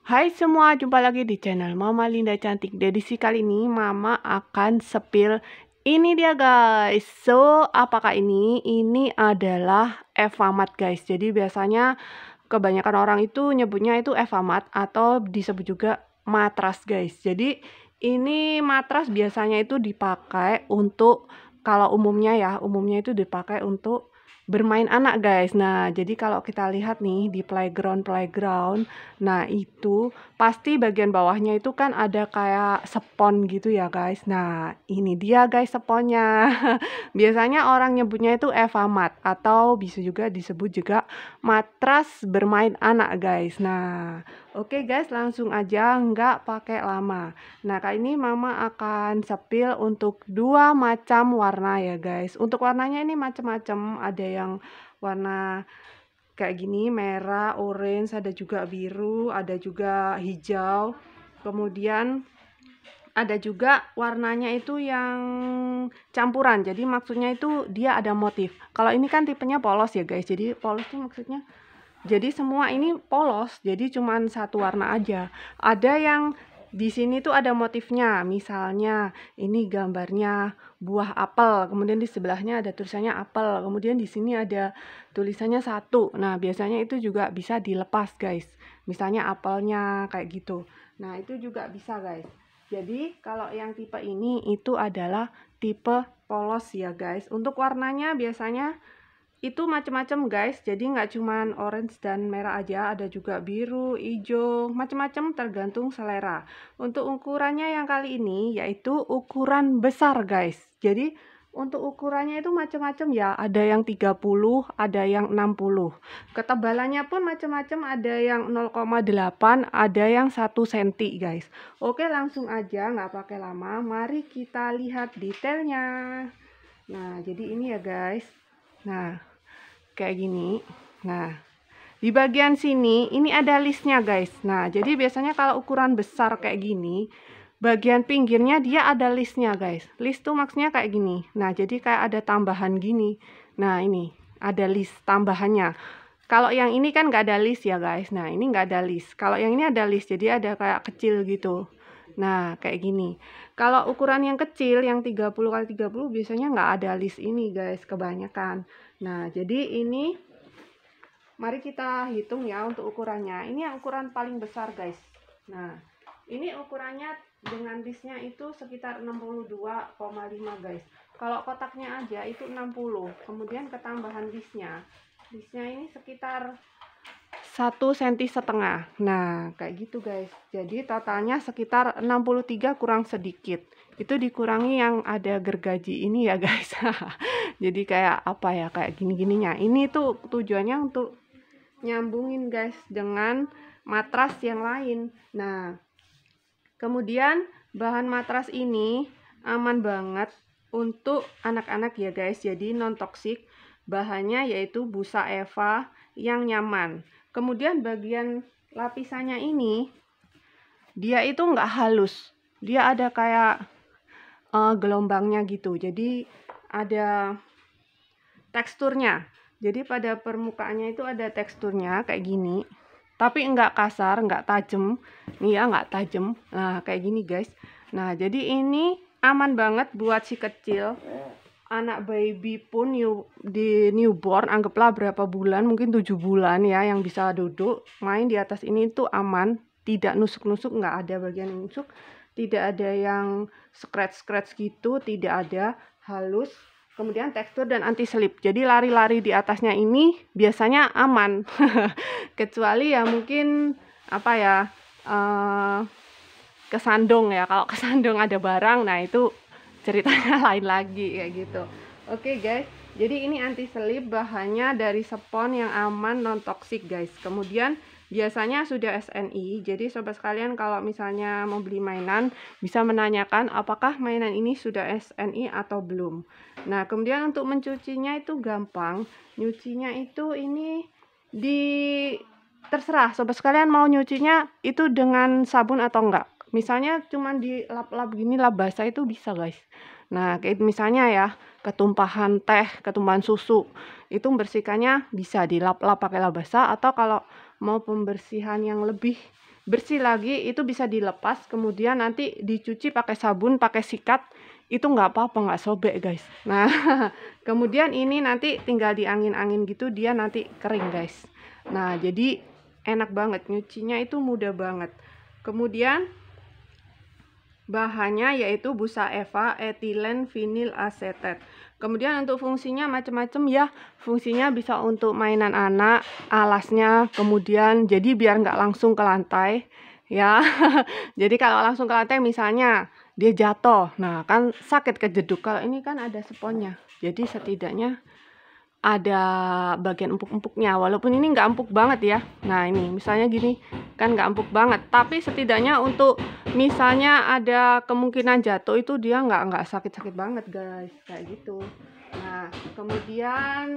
Hai semua, jumpa lagi di channel Mama Linda Cantik. Di edisi kali ini Mama akan spill ini dia guys. So, apakah ini? Ini adalah Evamat guys. Jadi biasanya kebanyakan orang itu nyebutnya itu Evamat atau disebut juga matras guys. Jadi ini matras biasanya itu dipakai untuk, kalau umumnya itu dipakai untuk bermain anak guys. Nah, jadi kalau kita lihat nih di playground, nah itu pasti bagian bawahnya itu kan ada kayak spons gitu ya guys. Nah, ini dia guys sponnya. Biasanya orang nyebutnya itu Evamat atau bisa juga disebut juga matras bermain anak guys. Nah, oke guys, langsung aja nggak pakai lama. Nah, kali ini Mama akan spill untuk dua macam warna ya guys. Untuk warnanya ini macam-macam, ada yang warna kayak gini, merah, orange, ada juga biru, ada juga hijau. Kemudian ada juga warnanya itu yang campuran. Jadi maksudnya itu dia ada motif. Kalau ini kan tipenya polos ya guys. Jadi polos itu maksudnya jadi semua ini polos. Jadi cuman satu warna aja. Ada yang di sini tuh ada motifnya. Misalnya ini gambarnya buah apel. Kemudian di sebelahnya ada tulisannya apel. Kemudian di sini ada tulisannya satu. Nah, biasanya itu juga bisa dilepas guys. Misalnya apelnya kayak gitu. Nah, itu juga bisa guys. Jadi kalau yang tipe ini itu adalah tipe polos ya guys. Untuk warnanya biasanya itu macam-macam guys. Jadi nggak cuman orange dan merah aja, ada juga biru, hijau, macam-macam tergantung selera. Untuk ukurannya yang kali ini yaitu ukuran besar guys. Jadi untuk ukurannya itu macam-macam ya, ada yang 30, ada yang 60. Ketebalannya pun macam-macam, ada yang 0,8, ada yang 1 cm guys. Oke, langsung aja nggak pakai lama, mari kita lihat detailnya. Nah, jadi ini ya guys. Nah, kayak gini. Nah, di bagian sini ini ada listnya guys. Nah, jadi biasanya kalau ukuran besar kayak gini, bagian pinggirnya dia ada listnya guys. List tuh maksudnya kayak gini. Nah, jadi kayak ada tambahan gini. Nah, ini ada list tambahannya. Kalau yang ini kan nggak ada list ya guys. Nah, ini nggak ada list. Kalau yang ini ada list, jadi ada kayak kecil gitu. Nah, kayak gini. Kalau ukuran yang kecil, yang 30 kali 30 biasanya nggak ada list ini guys, kebanyakan. Nah, jadi ini mari kita hitung ya untuk ukurannya. Ini yang ukuran paling besar guys. Nah, ini ukurannya dengan listnya itu sekitar 62,5 guys. Kalau kotaknya aja itu 60. Kemudian ketambahan listnya. Listnya ini sekitar 1,5 cm. Nah, kayak gitu guys. Jadi totalnya sekitar 63 kurang sedikit. Itu dikurangi yang ada gergaji ini ya guys. Jadi kayak apa ya, kayak gini-gininya. Ini tuh tujuannya untuk nyambungin guys dengan matras yang lain. Nah, kemudian bahan matras ini aman banget untuk anak-anak ya guys. Jadi non toksik. Bahannya yaitu busa eva yang nyaman. Kemudian bagian lapisannya ini dia itu nggak halus. Dia ada kayak gelombangnya gitu. Jadi ada teksturnya. Jadi pada permukaannya itu ada teksturnya kayak gini. Tapi enggak kasar, enggak tajam. Nih ya, enggak tajam. Nah, kayak gini guys. Nah, jadi ini aman banget buat si kecil. Anak baby pun di newborn, anggaplah berapa bulan, mungkin 7 bulan ya, yang bisa duduk, main di atas ini itu aman. Tidak nusuk-nusuk, enggak ada bagian yang nusuk. Tidak ada yang scratch-scratch gitu, tidak ada, halus. Kemudian tekstur dan anti slip. Jadi lari-lari di atasnya ini biasanya aman. Kecuali ya mungkin apa ya, kesandung ya. Kalau kesandung ada barang, nah itu ceritanya lain lagi kayak gitu. Oke guys, jadi ini anti slip, bahannya dari spons yang aman, non toksik guys. Kemudian biasanya sudah SNI. Jadi sobat sekalian kalau misalnya mau beli mainan bisa menanyakan apakah mainan ini sudah SNI atau belum. Nah, kemudian untuk mencucinya itu gampang. Nyucinya itu ini terserah sobat sekalian mau nyucinya itu dengan sabun atau enggak. Misalnya cuman di lap-lap gini, lap basah itu bisa guys. Nah, kayak misalnya ya, ketumpahan teh, ketumpahan susu, itu membersihkannya bisa dilap-lap pakai lap basah, atau kalau mau pembersihan yang lebih bersih lagi, itu bisa dilepas, kemudian nanti dicuci pakai sabun, pakai sikat, itu nggak apa-apa, nggak sobek guys. Nah, kemudian ini nanti tinggal diangin-angin gitu, dia nanti kering guys. Nah, jadi enak banget, nyucinya itu mudah banget. Kemudian bahannya yaitu busa eva, etilen, vinil asetat. Kemudian untuk fungsinya macam-macam ya. Fungsinya bisa untuk mainan anak, alasnya, kemudian jadi biar nggak langsung ke lantai ya. Jadi kalau langsung ke lantai misalnya dia jatuh, nah kan sakit kejeduk. Kalau ini kan ada sponnya, jadi setidaknya ada bagian empuk-empuknya, walaupun ini nggak empuk banget ya. Nah ini misalnya gini kan nggak empuk banget, tapi setidaknya untuk misalnya ada kemungkinan jatuh itu dia nggak sakit-sakit banget guys, kayak gitu. Nah kemudian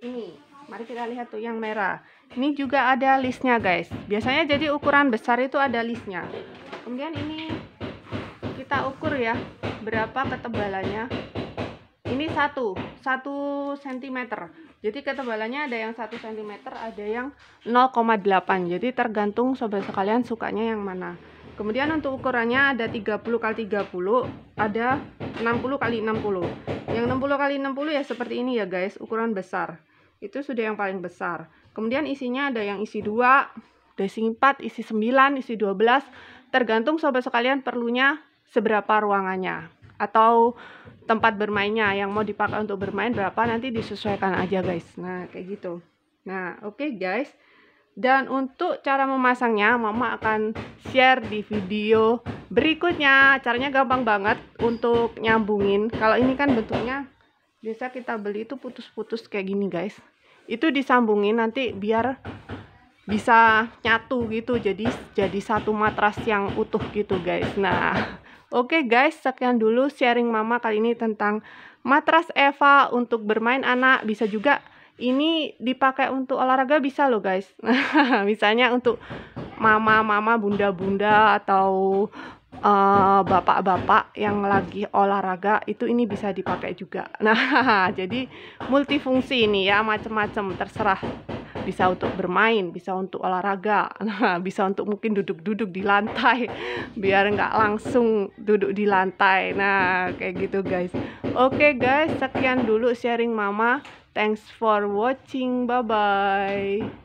ini mari kita lihat tuh yang merah, ini juga ada listnya guys. Biasanya jadi ukuran besar itu ada listnya. Kemudian ini kita ukur ya berapa ketebalannya. Ini 1 cm. Jadi ketebalannya ada yang 1 cm, ada yang 0,8. Jadi tergantung sobat sekalian sukanya yang mana. Kemudian untuk ukurannya ada 30 x 30, ada 60 x 60. Yang 60 x 60 ya seperti ini ya guys, ukuran besar. Itu sudah yang paling besar. Kemudian isinya ada yang isi 2, isi 4, isi 9, isi 12. Tergantung sobat sekalian perlunya seberapa ruangannya atau tempat bermainnya, yang mau dipakai untuk bermain berapa nanti disesuaikan aja guys. Nah kayak gitu. Nah oke guys, dan untuk cara memasangnya mama akan share di video berikutnya. Caranya gampang banget untuk nyambungin. Kalau ini kan bentuknya biasa kita beli itu putus-putus kayak gini guys, itu disambungin nanti biar bisa nyatu gitu, jadi satu matras yang utuh gitu guys. Nah oke guys, sekian dulu sharing mama kali ini tentang matras Eva untuk bermain anak. Bisa juga ini dipakai untuk olahraga bisa loh guys. Misalnya untuk mama-mama, bunda-bunda atau bapak-bapak yang lagi olahraga itu ini bisa dipakai juga. Nah jadi multifungsi ini ya, macam-macam terserah. Bisa untuk bermain, bisa untuk olahraga, nah, bisa untuk mungkin duduk-duduk di lantai biar nggak langsung duduk di lantai. Nah kayak gitu guys. Oke guys, sekian dulu sharing mama. Thanks for watching, bye bye.